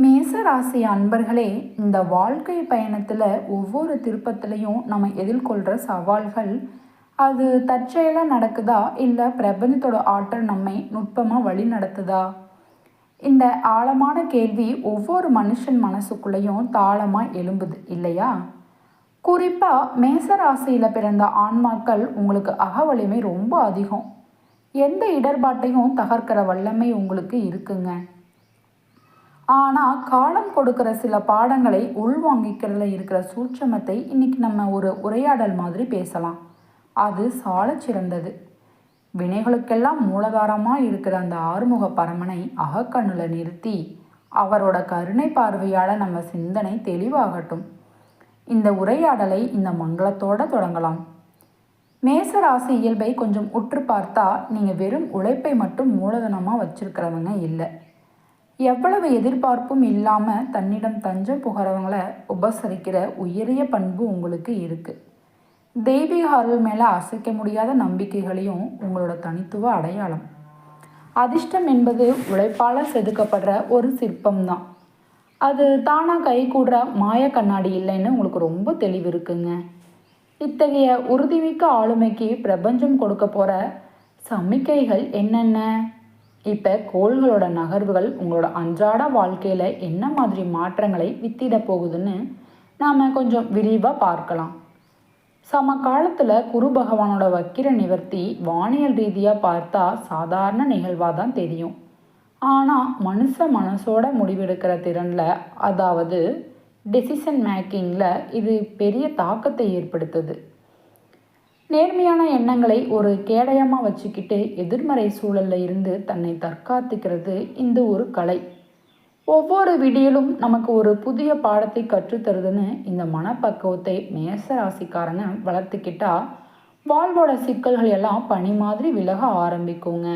மேச ராசி அன்பர்களே, இந்த வாழ்க்கை பயணத்தில் ஒவ்வொரு திருப்பத்திலையும் நம்ம எதிர்கொள்கிற சவால்கள், அது தற்செயலாக நடக்குதா இல்லை பிரபஞ்சத்தோட ஆற்றல் நம்மை நுட்பமாக வழி நடத்துதா? இந்த ஆழமான கேள்வி ஒவ்வொரு மனுஷன் மனசுக்குள்ளேயும் தாளமாக எழும்புது இல்லையா? குறிப்பாக மேச ராசியில் பிறந்த ஆன்மாக்கள் உங்களுக்கு அகவலிமை ரொம்ப அதிகம். எந்த இடர்பாட்டையும் தகர்க்கிற வல்லமை உங்களுக்கு இருக்குங்க. ஆனால் காலம் கொடுக்குற சில பாடங்களை உள்வாங்கிக்கிறதுல இருக்கிற சூட்சமத்தை இன்னைக்கு நம்ம ஒரு உரையாடல் மாதிரி பேசலாம். அது சாலச் சிறந்தது. வினைகளுக்கெல்லாம் மூலதாரமாக இருக்கிற அந்த ஆறுமுக பரமனை அகக்கண்ணில் நிறுத்தி அவரோட கருணை பார்வையால் நம்ம சிந்தனை தெளிவாகட்டும். இந்த உரையாடலை இந்த மங்களத்தோடு தொடங்கலாம். மேசராசி இயல்பை கொஞ்சம் உற்று பார்த்தா நீங்கள் வெறும் உழைப்பை மட்டும் மூலதனமாக வச்சிருக்கிறவங்க இல்லை. எவ்வளவு எதிர்பார்ப்பும் இல்லாமல் தன்னிடம் தஞ்சம் புகிறவங்களை உபசரிக்கிற உயரிய பண்பு உங்களுக்கு இருக்குது. தெய்வீக அருள் மேலே அசைக்க முடியாத நம்பிக்கைகளையும் உங்களோட தனித்துவ அடையாளம். அதிர்ஷ்டம் என்பது உழைப்பால் செதுக்கப்படுற ஒரு சிற்பம்தான். அது தானாக கை கூடுற மாய கண்ணாடி இல்லைன்னு உங்களுக்கு ரொம்ப தெளிவு இருக்குங்க. இத்தகைய உறுதிமிக்க ஆளுமைக்கு பிரபஞ்சம் கொடுக்க போகிற சமிக்கைகள் என்னென்ன? இப்போ கோள்களோட நகர்வுகள் உங்களோட அன்றாட வாழ்க்கையில் என்ன மாதிரி மாற்றங்களை வித்திட போகுதுன்னு நாம் கொஞ்சம் விரிவாக பார்க்கலாம். சமகாலத்தில் குரு பகவானோட வக்கிர நிவர்த்தி வானியல் ரீதியாக பார்த்தா சாதாரண நிகழ்வாக தான் தெரியும். ஆனால் மனசோட முடிவெடுக்கிற திறனில், அதாவது டெசிஷன் மேக்கிங்கில் இது பெரிய தாக்கத்தை ஏற்படுத்துது. நேர்மையான எண்ணங்களை ஒரு கேடயமாக வச்சுக்கிட்டு எதிர்மறை சூழலில் இருந்து தன்னை தற்காத்துக்கிறது இந்த ஒரு கலை. ஒவ்வொரு விடியலும் நமக்கு ஒரு புதிய பாடத்தை கற்றுத்தருதுன்னு இந்த மனப்பக்குவத்தை மேச ராசிக்காரங்க வளர்த்துக்கிட்டா வாழ்வோட சிக்கல்கள் எல்லாம் பனி மாதிரி விலக ஆரம்பிக்குங்க.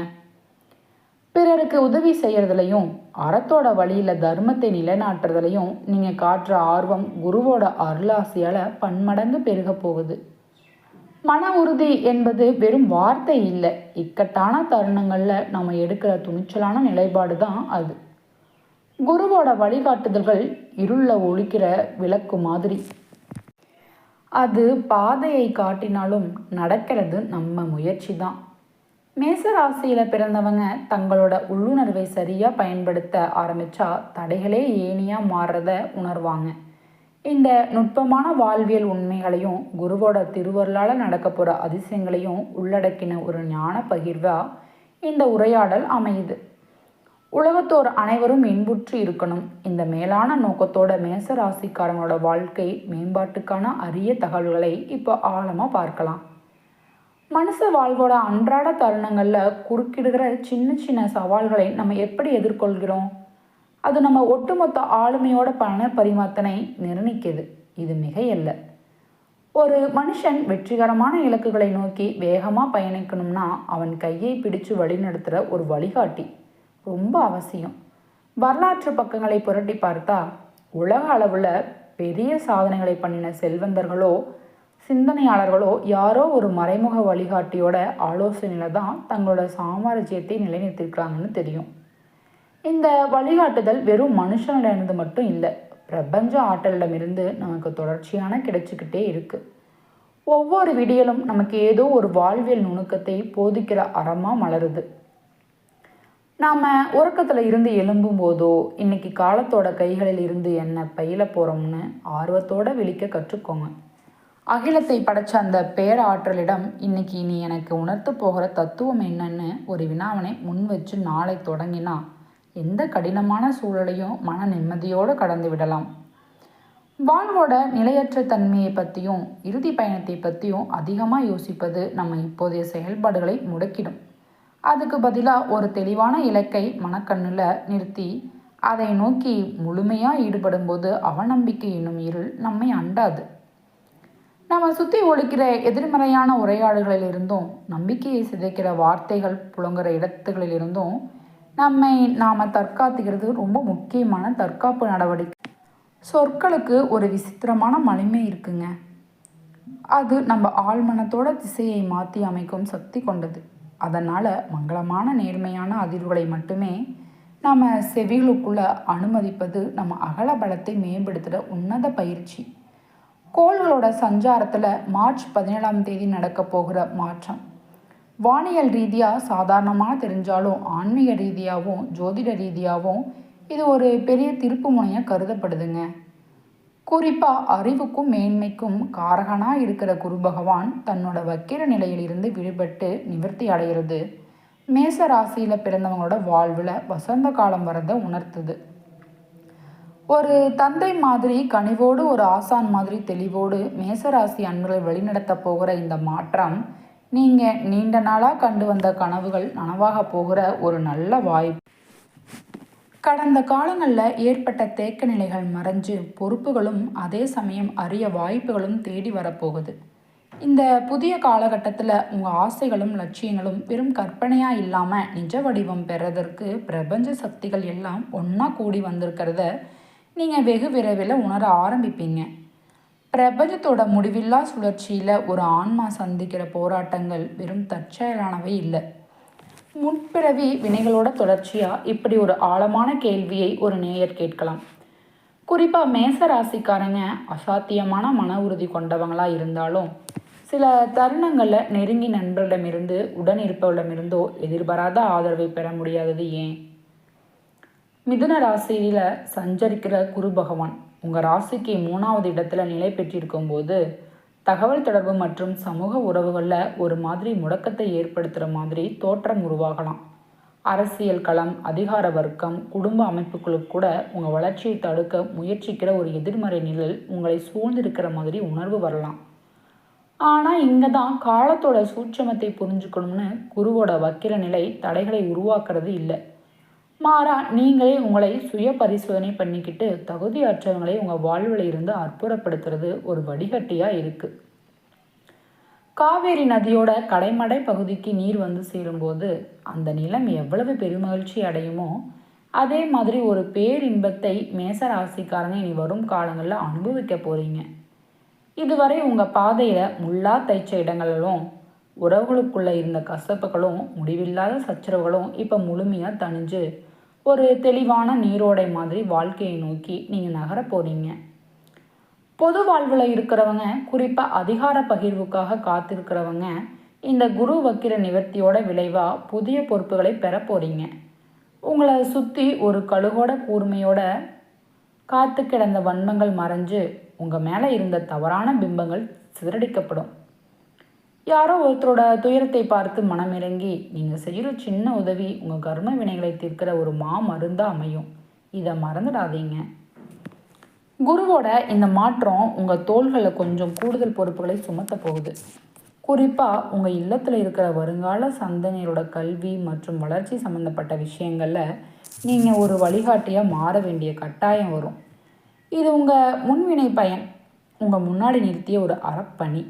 பிறருக்கு உதவி செய்கிறதுலையும் அறத்தோட வழியில் தர்மத்தை நிலைநாட்டுறதுலையும் நீங்கள் காட்டுற ஆர்வம் குருவோட அருளாசியால் பன்மடங்கு பெருக போகுது. மன உறுதி என்பது வெறும் வார்த்தை இல்லை, இக்கட்டான தருணங்களில் நம்ம எடுக்கிற துணிச்சலான நிலைப்பாடு தான் அது. குருவோட வழிகாட்டுதல்கள் இருளில் ஒழிக்கிற விளக்கு மாதிரி. அது பாதையை காட்டினாலும் நடக்கிறது நம்ம முயற்சி தான். மேசராசியில் பிறந்தவங்க தங்களோட உள்ளுணர்வை சரியாக பயன்படுத்த ஆரம்பித்தா தடைகளே ஏனியாக மாறுறத உணர்வாங்க. இந்த நுட்பமான வாழ்வியல் உண்மைகளையும் குருவோட திருவருளால் நடக்க போகிற அதிசயங்களையும் உள்ளடக்கின ஒரு ஞான பகிர்வாக இந்த உரையாடல் அமையுது. உலகத்தோர் அனைவரும் இன்புற்று இருக்கணும். இந்த மேலான நோக்கத்தோட மேச ராசிக்காரங்களோட வாழ்க்கை மேம்பாட்டுக்கான அரிய தகவல்களை இப்போ ஆழமாக பார்க்கலாம். மனுஷ வாழ்வோட அன்றாட தருணங்களில் குறுக்கிடுகிற சின்ன சின்ன சவால்களை நம்ம எப்படி எதிர்கொள்கிறோம்? அது நம்ம ஒட்டுமொத்த ஆளுமையோட பண பரிமாத்தனை நிர்ணயிக்குது. இது மிகையல்ல. ஒரு மனுஷன் வெற்றிகரமான இலக்குகளை நோக்கி வேகமாக பயணிக்கணும்னா அவன் கையை பிடிச்சு வழிநடத்துகிற ஒரு வழிகாட்டி ரொம்ப அவசியம். வரலாற்று பக்கங்களை புரட்டி பார்த்தா உலக அளவில் பெரிய சாதனைகளை பண்ணின செல்வந்தர்களோ சிந்தனையாளர்களோ யாரோ ஒரு மறைமுக வழிகாட்டியோட ஆலோசனையில் தான் தங்களோட சாம்ராஜ்யத்தை நிலைநிறுத்திருக்கிறாங்கன்னு தெரியும். இந்த வழிகாட்டுதல் வெறும் மனுஷனிடமிருந்து மட்டும் இல்லை, பிரபஞ்ச ஆற்றலிடமிருந்து நமக்கு தொடர்ச்சியான கிடைச்சிக்கிட்டே இருக்கு. ஒவ்வொரு விடியலும் நமக்கு ஏதோ ஒரு வாழ்வியல் நுணுக்கத்தை போதிக்கிற அறமாக மலருது. நாம் உறக்கத்தில் இருந்து எழும்பும் போதோ இன்னைக்கு காலத்தோட கைகளில் இருந்து என்ன பயில போகிறோம்னு ஆர்வத்தோடு விழிக்க கற்றுக்கோங்க. அகிலத்தை படைச்ச அந்த பேராற்றலிடம் இன்னைக்கு நீ எனக்கு உணர்த்து போகிற தத்துவம் என்னன்னு ஒரு வினாவனை முன் வச்சு நாளை தொடங்கினா எந்த கடினமான சூழலையும் மன நிம்மதியோடு கடந்து விடலாம். வாழ்வோட நிலையற்ற தன்மையை பற்றியும் இறுதி பயணத்தை பற்றியும் அதிகமாக யோசிப்பது நம்ம இப்போதைய செயல்பாடுகளை முடக்கிடும். அதுக்கு பதிலாக ஒரு தெளிவான இலக்கை மனக்கண்ணில் நிறுத்தி அதை நோக்கி முழுமையாக ஈடுபடும் போது அவநம்பிக்கை என்னும் இருள் நம்மை அண்டாது. நம்ம சுற்றி ஒழிக்கிற எதிர்மறையான உரையாடுகளிலிருந்தும் நம்பிக்கையை சிதைக்கிற வார்த்தைகள் புழங்குற இடத்துகளிலிருந்தும் நாம் தற்காத்துக்கிறது ரொம்ப முக்கியமான தற்காப்பு நடவடிக்கை. சொற்களுக்கு ஒரு விசித்திரமான மலிமை இருக்குங்க. அது நம்ம ஆழ்மனத்தோட திசையை மாற்றி அமைக்கும் சக்தி கொண்டது. அதனால் மங்களமான நேர்மையான அதிர்வுகளை மட்டுமே நம்ம செவிகளுக்குள்ள அனுமதிப்பது நம்ம அகல பலத்தை மேம்படுத்துகிற உன்னத பயிற்சி. கோள்களோட சஞ்சாரத்தில் மார்ச் 17ஆம் தேதி நடக்க போகிற மாற்றம் வானியல் ரீதியாக சாதாரணமாக தெரிஞ்சாலும் ஆன்மீக ரீதியாகவும் ஜோதிட ரீதியாகவும் இது ஒரு பெரிய திருப்பு முனையாக கருதப்படுதுங்க. குறிப்பாக அறிவுக்கும் மேன்மைக்கும் காரகனாக இருக்கிற குரு பகவான் தன்னோட வக்கிர நிலையிலிருந்து விடுபட்டு நிவர்த்தி அடைகிறது மேச ராசியில் பிறந்தவங்களோட வாழ்வில் வசந்த காலம் வரதை உணர்த்துது. ஒரு தந்தை மாதிரி கனிவோடு ஒரு ஆசான் மாதிரி தெளிவோடு மேசராசி அன்பர்களை வழிநடத்த போகிற இந்த மாற்றம் நீங்கள் நீண்ட நாளாக கண்டு வந்த கனவுகள் நனவாக போகிற ஒரு நல்ல வாய்ப்பு. கடந்த காலங்களில் ஏற்பட்ட தேக்க நிலைகள் மறைஞ்சு பொறுப்புகளும் அதே சமயம் அரிய வாய்ப்புகளும் தேடி வரப்போகுது. இந்த புதிய காலகட்டத்தில் உங்கள் ஆசைகளும் லட்சியங்களும் வெறும் கற்பனையாக இல்லாமல் நிஜ வடிவம் பெறதற்கு பிரபஞ்ச சக்திகள் எல்லாம் ஒன்றா கூடி வந்திருக்கிறத நீங்கள் வெகு விரைவில் உணர ஆரம்பிப்பீங்க. பிரபஞ்சத்தோட முடிவில்லா சுழற்சியில் ஒரு ஆன்மா சந்திக்கிற போராட்டங்கள் வெறும் தற்செயலானவை இல்லை. முன்பிறவி வினைகளோட தொடர்ச்சியாக இப்படி ஒரு ஆழமான கேள்வியை ஒரு நேயர் கேட்கலாம். குறிப்பாக மேச ராசிக்காரங்க அசாத்தியமான மன உறுதி கொண்டவங்களாக இருந்தாலும் சில தருணங்களில் நெருங்கி நண்பர்களிடமிருந்து உடன் இருப்பவர்களிடமிருந்தோ எதிர்பாராத ஆதரவை பெற முடியாதது ஏன்? மிதுன ராசியில் சஞ்சரிக்கிற குரு பகவான் உங்கள் ராசிக்கு 3வது இடத்துல நிலை பெற்றிருக்கும் போது தகவல் தொடர்பு மற்றும் சமூக உறவுகளில் ஒரு மாதிரி முடக்கத்தை ஏற்படுத்துகிற மாதிரி தோற்றம் உருவாகலாம். அரசியல் களம், அதிகார வர்க்கம், குடும்ப அமைப்புகளுக்கு கூட உங்கள் வளர்ச்சியை தடுக்க முயற்சிக்கிற ஒரு எதிர்மறை நிழல் உங்களை சூழ்ந்திருக்கிற மாதிரி உணர்வு வரலாம். ஆனால் இங்கே தான் காலத்தோட சூட்சமத்தை புரிஞ்சுக்கணும்னு குருவோட வக்கிர நிலை தடைகளை உருவாக்குறது இல்லை. மாறா நீங்களே உங்களை சுய பரிசோதனை பண்ணிக்கிட்டு தகுதியற்றவங்களை உங்கள் வாழ்வில் இருந்து அற்புதப்படுத்துறது ஒரு வடிகட்டியாக இருக்குது. காவேரி நதியோட கடைமடை பகுதிக்கு நீர் வந்து சேரும்போது அந்த நிலம் எவ்வளவு பெருமகிழ்ச்சி அடையுமோ அதே மாதிரி ஒரு பேரின்பத்தை மேச ராசிக்காரங்க இனி வரும் காலங்களில் அனுபவிக்க போகிறீங்க. இதுவரை உங்கள் பாதையில் முள்ளா தைச்ச இடங்களிலும் உறவுகளுக்குள்ளே இருந்த கசப்புகளும் முடிவில்லாத சச்சரவுகளும் இப்போ முழுமையாக தணிஞ்சு ஒரு தெளிவான நீரோடை மாதிரி வாழ்க்கையை நோக்கி நீங்கள் நகர போகிறீங்க. பொது வாழ்வில் இருக்கிறவங்க, குறிப்பாக அதிகார பகிர்வுக்காக காத்திருக்கிறவங்க இந்த குரு வக்கிர நிவர்த்தியோட விளைவாக புதிய பொறுப்புகளை பெற போகிறீங்க. உங்களை சுற்றி ஒரு கழுகோட கூர்மையோட காத்து கிடந்த வன்மங்கள் மறைஞ்சு உங்கள் மேலே இருந்த தவறான பிம்பங்கள் சிதறடிக்கப்படும். யாரோ ஒருத்தரோட துயரத்தை பார்த்து மனமிறங்கி நீங்கள் செய்கிற சின்ன உதவி உங்கள் கர்ம வினைகளை தீர்க்கிற ஒரு மருந்தாக அமையும். இதை மறந்துடாதீங்க. குருவோட இந்த மாற்றம் உங்கள் தோள்களில் கொஞ்சம் கூடுதல் பொறுப்புகளை சுமத்த போகுது. குறிப்பாக உங்கள் இல்லத்தில் இருக்கிற வருங்கால சந்ததியரோட கல்வி மற்றும் வளர்ச்சி சம்மந்தப்பட்ட விஷயங்களில் நீங்கள் ஒரு வழிகாட்டியாக மாற வேண்டிய கட்டாயம் வரும். இது உங்கள் முன்வினை பயன் உங்கள் முன்னாடி நிறுத்திய ஒரு அறப்பணி.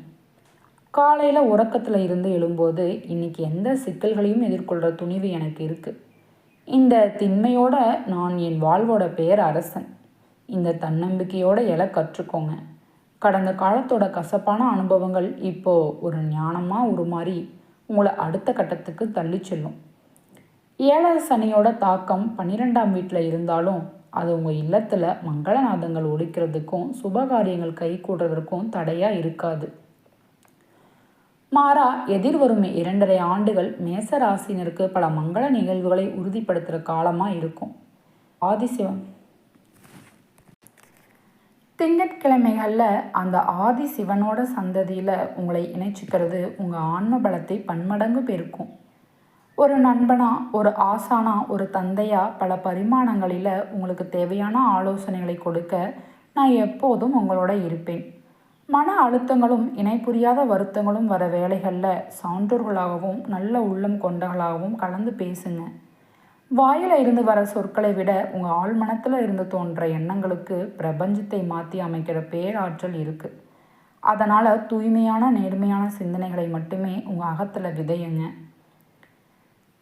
காலையில் உறக்கத்தில் இருந்து எழும்போது இன்றைக்கி எந்த சிக்கல்களையும் எதிர்கொள்கிற துணிவு எனக்கு இருக்குது. இந்த திண்மையோட நான் என் வாழ்வோட பேர் அரசன். இந்த தன்னம்பிக்கையோட கற்றுக்கோங்க. கடந்த காலத்தோட கசப்பான அனுபவங்கள் இப்போது ஒரு ஞானமாக உருமாறி உங்களை அடுத்த கட்டத்துக்கு தள்ளி செல்லும். 7 சனியோட தாக்கம் 12ஆம் வீட்டில் இருந்தாலும் அது உங்கள் இல்லத்தில் மங்களநாதங்கள் ஒழிக்கிறதுக்கும் சுபகாரியங்கள் கை கூடுறதுக்கும் தடையாக இருக்காது. மாறா எதிர்வரும் 2.5 ஆண்டுகள் மேச ராசினருக்கு பல மங்கள நிகழ்வுகளை உறுதிப்படுத்துகிற காலமாக இருக்கும். ஆதிசிவன் திங்கட்கிழமைகளில் அந்த ஆதிசிவனோட சந்ததியில் உங்களை இணைச்சிக்கிறது உங்கள் ஆன்ம பலத்தை பன்மடங்கு பெருக்கும். ஒரு நண்பனா, ஒரு ஆசானா, ஒரு தந்தையா பல பரிமாணங்களில் உங்களுக்கு தேவையான ஆலோசனைகளை கொடுக்க நான் எப்போதும் உங்களோட இருப்பேன். மன அழுத்தங்களும் இணை புரியாத வருத்தங்களும் வர வேலைகளில் சான்றோர்களாகவும் நல்ல உள்ளம் கொண்டவர்களாகவும் கலந்து பேசுங்க. வாயில் இருந்து வர சொற்களை விட உங்கள் ஆழ்மனத்தில் இருந்து தோன்ற எண்ணங்களுக்கு பிரபஞ்சத்தை மாற்றி அமைக்கிற பேராற்றல் இருக்குது. அதனால் தூய்மையான நேர்மையான சிந்தனைகளை மட்டுமே உங்கள் அகத்தில் விதையுங்க.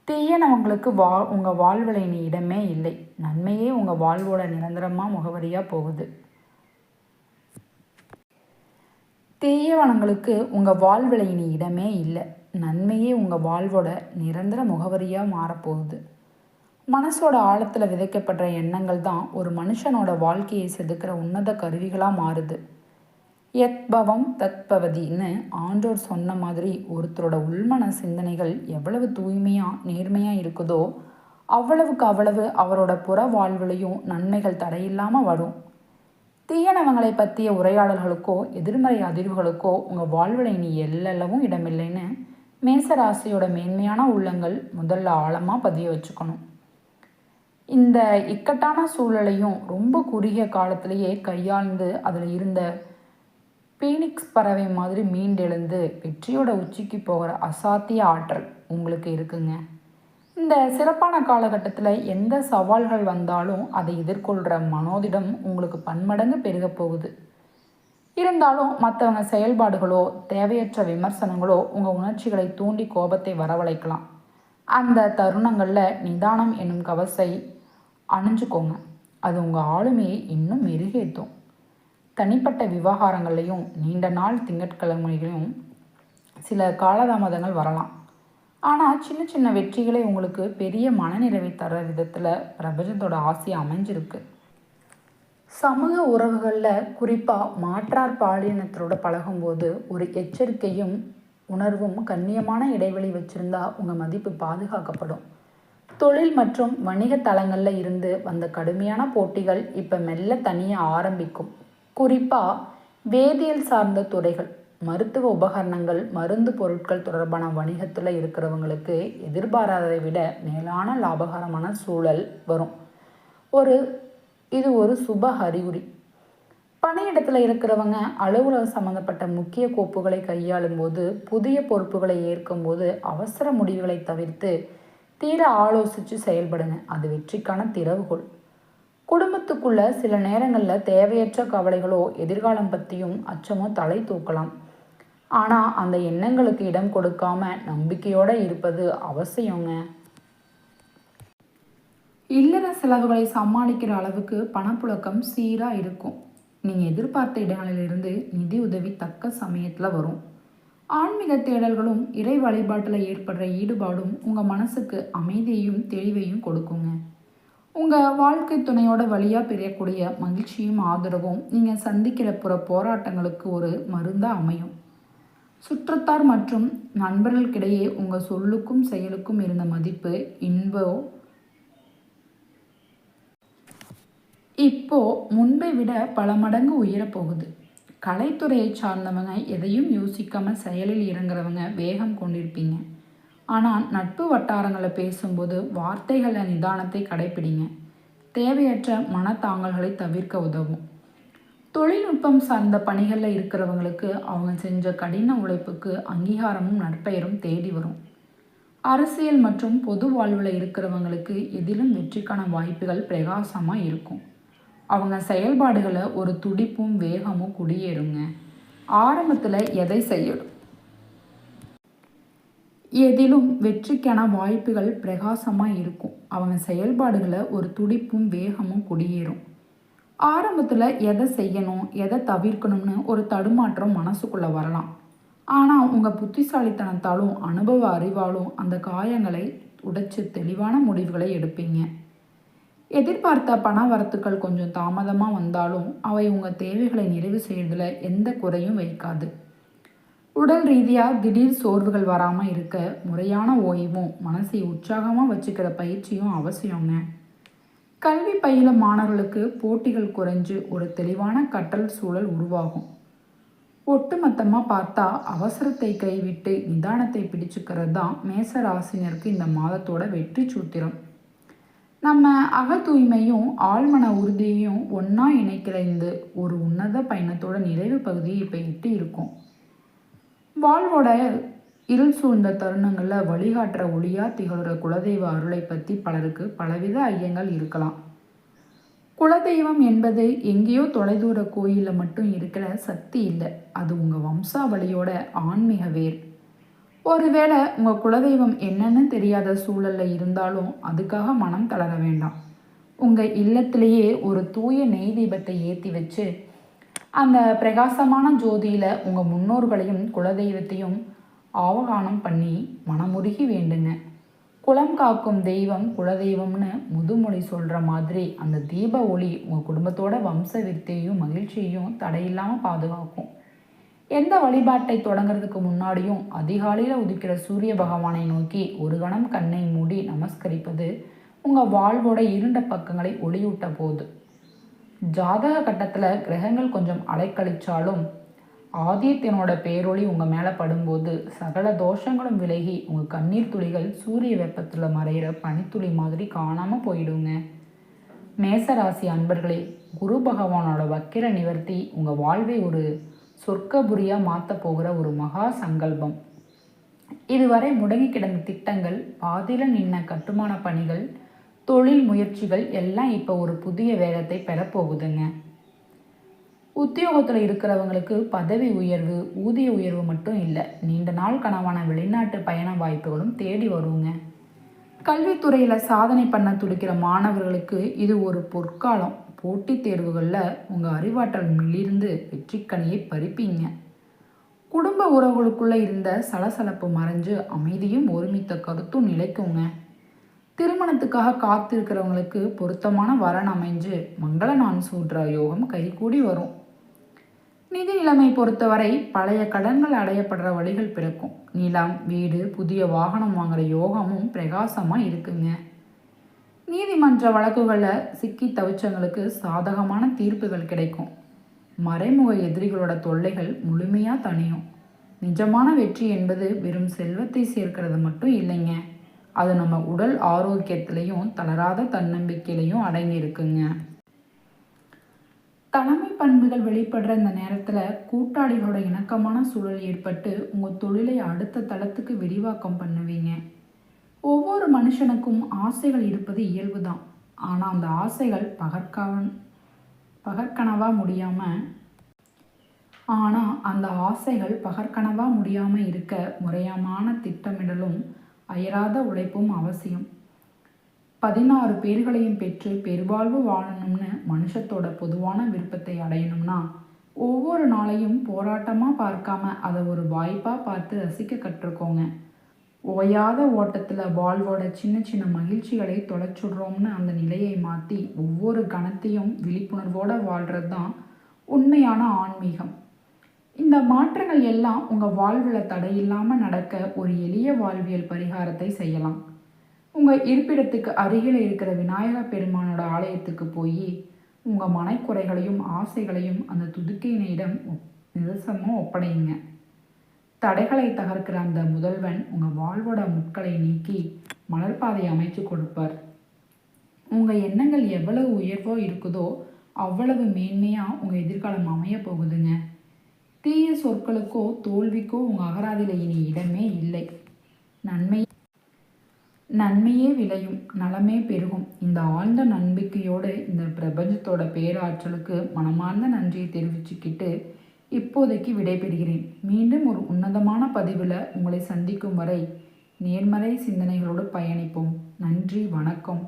தீயனவங்களுக்கு உங்கள் வாழ்வில் இனி இடமே இல்லை. நன்மையே உங்கள் வாழ்வோட நிரந்தரமாக முகவரியாக போகுது. தீயவனங்களுக்கு உங்கள் வாழ்வில் இனி இடமே இல்லை. நன்மையே உங்கள் வாழ்வோட நிரந்தர முகவரியாக மாறப்போகுது. மனசோட ஆழத்தில் விதைக்கப்படுற எண்ணங்கள் தான் ஒரு மனுஷனோட வாழ்க்கையை செதுக்கிற உன்னத கருவிகளாக மாறுது. யத் பவம் தத் பவதின்னு ஆண்டோர் சொன்ன மாதிரி ஒருத்தரோட உள்மன சிந்தனைகள் எவ்வளவு தூய்மையாக நேர்மையாக இருக்குதோ அவ்வளவுக்கு அவ்வளவு அவரோட புற வாழ்வுலையும் நன்மைகள் தடையில்லாமல் வரும். தீயனவங்களை பற்றிய உரையாடல்களுக்கோ எதிர்மறை அதிர்வுகளுக்கோ உங்கள் வாழ்வில் இனி எல்லளவும் இடமில்லைன்னு மேசராசியோட மேன்மையான உள்ளங்கள் முதல்ல ஆழமாக பதிய வச்சுக்கணும். இந்த இக்கட்டான சூழலையும் ரொம்ப குறுகிய காலத்திலேயே கையாண்டு அதில் இருந்த பீனிக்ஸ் பறவை மாதிரி மீண்டெழுந்து வெற்றியோட உச்சிக்கு போகிற அசாத்திய ஆற்றல் உங்களுக்கு இருக்குங்க. இந்த சிறப்பான காலகட்டத்தில் எந்த சவால்கள் வந்தாலும் அதை எதிர்கொள்கிற மனோதிடம் உங்களுக்கு பன்மடங்கு பெருக போகுது. இருந்தாலும் மற்றவங்க செயல்பாடுகளோ தேவையற்ற விமர்சனங்களோ உங்கள் உணர்ச்சிகளை தூண்டி கோபத்தை வரவழைக்கலாம். அந்த தருணங்களில் நிதானம் என்னும் கவசை அணிஞ்சுக்கோங்க. அது உங்கள் ஆளுமையை இன்னும் மெருகேற்றும். தனிப்பட்ட விவகாரங்கள்லையும் நீண்ட நாள் திங்கட்கிழமைகளையும் சில காலதாமதங்கள் வரலாம். ஆனால் சின்ன சின்ன வெற்றிகளை உங்களுக்கு பெரிய மனநிறைவை தர விதத்தில் பிரபஞ்சத்தோட ஆசை அமைஞ்சிருக்கு. சமூக உறவுகளில் குறிப்பாக மாற்றார் பாலினத்தோட பழகும்போது ஒரு எச்சரிக்கையும் உணர்வும் கண்ணியமான இடைவெளி வச்சுருந்தா உங்கள் மதிப்பு பாதுகாக்கப்படும். தொழில் மற்றும் வணிக தளங்களில் இருந்து வந்த கடுமையான போட்டிகள் இப்போ மெல்ல தனியாக ஆரம்பிக்கும். குறிப்பாக வேதியியல் சார்ந்த துறைகள், மருத்துவ உபகரணங்கள், மருந்து பொருட்கள் தொடர்பான வணிகத்தில் இருக்கிறவங்களுக்கு எதிர்பாராததை விட மேலான லாபகரமான சூழல் வரும். இது ஒரு சுப அறிகுறி. பணியிடத்தில் இருக்கிறவங்க அலுவலக சம்மந்தப்பட்ட முக்கிய கோப்புகளை கையாளும் போது, புதிய பொறுப்புகளை ஏற்கும்போது அவசர முடிவுகளை தவிர்த்து தீர ஆலோசித்து செயல்படுங்க. அது வெற்றிக்கான திறவுகோல். குடும்பத்துக்குள்ள சில நேரங்களில் தேவையற்ற கவலைகளோ எதிர்காலம் பற்றியும் அச்சமோ தலை தூக்கலாம். ஆனால் அந்த எண்ணங்களுக்கு இடம் கொடுக்காம நம்பிக்கையோடு இருப்பது அவசியங்க. இல்லற செலவுகளை சமாளிக்கிற அளவுக்கு பணப்புழக்கம் சீராக இருக்கும். நீங்கள் எதிர்பார்த்த இடங்களிலிருந்து நிதி உதவி தக்க சமயத்தில் வரும். ஆன்மீக தேடல்களும் இறை வழிபாட்டில் ஏற்படுற ஈடுபாடும் உங்கள் மனசுக்கு அமைதியையும் தெளிவையும் கொடுக்குங்க. உங்கள் வாழ்க்கை துணையோட வழியாக பெறக்கூடிய மகிழ்ச்சியும் ஆதரவும் நீங்கள் சந்திக்கிற போராட்டங்களுக்கு ஒரு மருந்தாக அமையும். சுற்றத்தார் மற்றும் நண்பர்களுக்கிடையே உங்கள் சொல்லுக்கும் செயலுக்கும் இருந்த மதிப்பு இப்போ முன்பை விட பல மடங்கு உயரப்போகுது. கலைத்துறையை சார்ந்தவங்க எதையும் யோசிக்காமல் செயலில் இறங்குறவங்க வேகம் கொண்டிருப்பீங்க. ஆனால் நட்பு வட்டாரங்களில் பேசும்போது வார்த்தைகளில் நிதானத்தை கடைப்பிடிங்க. தேவையற்ற மனத்தாங்கல்களை தவிர்க்க உதவும். தொழில்நுட்பம் சார்ந்த பணிகளில் இருக்கிறவங்களுக்கு அவங்க செஞ்ச கடின உழைப்புக்கு அங்கீகாரமும் நற்பெயரும் தேடி வரும். அரசியல் மற்றும் பொது வாழ்வில் இருக்கிறவங்களுக்கு எதிலும் வெற்றிக்கான வாய்ப்புகள் பிரகாசமாக இருக்கும். அவங்க செயல்பாடுகளை ஒரு துடிப்பும் வேகமும் குடியேறுங்க. ஆரம்பத்தில் எதை செய்யணும், எதிலும் வெற்றிக்கான வாய்ப்புகள் பிரகாசமாக இருக்கும். அவங்க செயல்பாடுகளை ஒரு துடிப்பும் வேகமும் குடியேறும். ஆரம்பத்தில் எதை செய்யணும் எதை தவிர்க்கணும்னு ஒரு தடுமாற்றம் மனசுக்குள்ளே வரலாம். ஆனால் உங்கள் புத்திசாலித்தனத்தாலும் அனுபவ அறிவாலும் அந்த காயங்களை உடைச்சு தெளிவான முடிவுகளை எடுப்பீங்க. எதிர்பார்த்த பண வரத்துக்கள் கொஞ்சம் தாமதமாக வந்தாலும் அவை உங்கள் தேவைகளை நிறைவு செய்வதில் எந்த குறையும் வைக்காது. உடல் ரீதியாக திடீர் சோர்வுகள் வராமல் இருக்க முறையான ஓய்வும் மனசை உற்சாகமாக வச்சுக்கிற பயிற்சியும் அவசியங்க. கல்வி பயில மாணவர்களுக்கு போட்டிகள் குறைஞ்சு ஒரு தெளிவான கற்றல் சூழல் உருவாகும். ஒட்டுமொத்தமாக பார்த்தா அவசரத்தை கைவிட்டு நிதானத்தை பிடிச்சுக்கிறது தான் மேச ராசினருக்கு இந்த மாதத்தோட வெற்றி சூத்திரம். நம்ம அக தூய்மையும் ஆழ்மன உறுதியையும் ஒன்றா இணைக்கிற இந்த ஒரு உன்னத பயணத்தோட நிறைவு பகுதியை இப்போ எட்டி இருக்கும். வாழ்வோட இருள் சூழ்ந்த தருணங்களில் வழிகாட்டுற ஒளியாக திகழ்கிற குலதெய்வ அருளை பற்றி பலருக்கு பலவித ஐயங்கள் இருக்கலாம். குலதெய்வம் என்பது எங்கேயோ தொலைதூர கோயிலில் மட்டும் இருக்கிற சக்தி இல்லை. அது உங்கள் வம்சாவளியோட ஆன்மீக வேர். ஒருவேளை உங்கள் குலதெய்வம் என்னன்னு தெரியாத சூழலில் இருந்தாலும் அதுக்காக மனம் தளர வேண்டாம். உங்கள் இல்லத்திலேயே ஒரு தூய நெய் தீபத்தை ஏற்றி வச்சு அந்த பிரகாசமான ஜோதியில் உங்கள் முன்னோர்களையும் குலதெய்வத்தையும் ஆவகானம் பண்ணி மனமுருகி வேண்டுங்க. குலம் காக்கும் தெய்வம் குலதெய்வம்னு முதுமொழி சொல்கிற மாதிரி அந்த தீப ஒளி உங்கள் குடும்பத்தோட வம்ச விருத்தையும் மகிழ்ச்சியையும் தடையில்லாமல் பாதுகாக்கும். எந்த வழிபாட்டை தொடங்குறதுக்கு முன்னாடியும் அதிகாலையில் உதிக்கிற சூரிய பகவானை நோக்கி ஒரு கணம் கண்ணை மூடி நமஸ்கரிப்பது உங்கள் வாழ்வோட இருண்ட பக்கங்களை ஒளியூட்ட போகுது. ஜாதக கட்டத்தில் கிரகங்கள் கொஞ்சம் அலைக்கழிச்சாலும் ஆதித்யனோட பேரொளி உங்கள் மேலே படும்போது சகல தோஷங்களும் விலகி உங்கள் கண்ணீர் துளிகள் சூரிய வெப்பத்தில் மறையிற பனித்துளி மாதிரி காணாமல் போயிடுங்க. மேசராசி அன்பர்களே, குரு பகவானோட வக்கிர நிவர்த்தி உங்கள் வாழ்வை ஒரு சொர்க்கபுரியாக மாற்ற போகிற ஒரு மகா சங்கல்பம். இதுவரை முடங்கி கிடந்த திட்டங்கள், பாதியில் நின்ன கட்டுமான பணிகள், தொழில் முயற்சிகள் எல்லாம் இப்போ ஒரு புதிய வேகத்தை பெறப்போகுதுங்க. உத்தியோகத்தில் இருக்கிறவங்களுக்கு பதவி உயர்வு, ஊதிய உயர்வு மட்டும் இல்லை, நீண்ட நாள் கனவான வெளிநாட்டு பயண வாய்ப்புகளும் தேடி வருங்க. கல்வித்துறையில் சாதனை பண்ண துடிக்கிற மாணவர்களுக்கு இது ஒரு பொற்காலம். போட்டித் தேர்வுகளில் உங்கள் அறிவாற்றலிலிருந்து வெற்றிக்கனியை பறிப்பீங்க. குடும்ப உறவுகளுக்குள்ளே இருந்த சலசலப்பு மறைஞ்சு அமைதியும் ஒருமித்த கருத்தும் நிலைக்குங்க. திருமணத்துக்காக காத்திருக்கிறவங்களுக்கு பொருத்தமான வரன் அமைஞ்சு மங்கள நான் சூட்ற யோகம் கைகூடி வரும். நிதி நிலைமை பொறுத்தவரை பழைய கடன்கள் அடையப்படுற வழிகள் பிறக்கும். நிலம், வீடு, புதிய வாகனம் வாங்குகிற யோகமும் பிரகாசமாக இருக்குங்க. நீதிமன்ற வழக்குகளில் சிக்கி தவிச்சவங்களுக்கு சாதகமான தீர்ப்புகள் கிடைக்கும். மறைமுக எதிரிகளோட தொல்லைகள் முழுமையாக தணியும். நிஜமான வெற்றி என்பது வெறும் செல்வத்தை சேர்க்கிறது மட்டும் இல்லைங்க, அது நம்ம உடல் ஆரோக்கியத்திலையும் தளராத தன்னம்பிக்கையிலையும் அடங்கி இருக்குங்க. தலைமை பண்புகள் வெளிப்படுற இந்த நேரத்தில் கூட்டாளிகளோட இணக்கமான சூழல் ஏற்பட்டு உங்கள் தொழிலை அடுத்த தளத்துக்கு விரிவாக்கம் பண்ணுவீங்க. ஒவ்வொரு மனுஷனுக்கும் ஆசைகள் இருப்பது இயல்பு தான். ஆனால் அந்த ஆசைகள் பகற்கனவாக முடியாமல் இருக்க முறையான திட்டமிடலும் அயராத உழைப்பும் அவசியம். 16 பேர்களையும் பெற்று பெருவாழ்வு வாழணும்னு மனுஷத்தோட பொதுவான விருப்பத்தை அடையணும்னா ஒவ்வொரு நாளையும் போராட்டமாக பார்க்காம அதை ஒரு வாய்ப்பாக பார்த்து ரசிக்க கற்றுக்கோங்க. ஓயாத ஓட்டத்தில் வாழ்வோட சின்ன சின்ன மகிழ்ச்சிகளை தொலைச்சுடுறோம்னு அந்த நிலையை மாற்றி ஒவ்வொரு கணத்தையும் விழிப்புணர்வோடு வாழ்கிறது தான் உண்மையான ஆன்மீகம். இந்த மாற்றங்கள் எல்லாம் உங்கள் வாழ்வில் தடையில்லாமல் நடக்க ஒரு எளிய வாழ்வியல் பரிகாரத்தை செய்யலாம். உங்கள் இருப்பிடத்துக்கு அருகில் இருக்கிற விநாயக பெருமானோட ஆலயத்துக்கு போய் உங்கள் மனக்குறைகளையும் ஆசைகளையும் அந்த துதுக்கையினிடம் நிதர்சனமாக ஒப்படையுங்க. தடைகளை தகர்க்கிற அந்த முதல்வன் உங்கள் வாழ்வோட முட்களை நீக்கி மலர்பாதை அமைச்சு கொடுப்பார். உங்கள் எண்ணங்கள் எவ்வளவு உயர்வோ இருக்குதோ அவ்வளவு மேன்மையாக உங்கள் எதிர்காலம் அமைய போகுதுங்க. தீய சொற்களுக்கோ தோல்விக்கோ உங்கள் அகராதியில் இனி இடமே இல்லை. நன்மையே விளையும், நலமே பெருகும். இந்த ஆழ்ந்த நம்பிக்கையோடு இந்த பிரபஞ்சத்தோட பேராற்றலுக்கு மனமார்ந்த நன்றியை தெரிவிச்சுக்கிட்டு இப்போதைக்கு விடைபெறுகிறேன். மீண்டும் ஒரு உன்னதமான பதிவில் உங்களை சந்திக்கும் வரை நேர்மறை சிந்தனைகளோடு பயணிப்போம். நன்றி, வணக்கம்.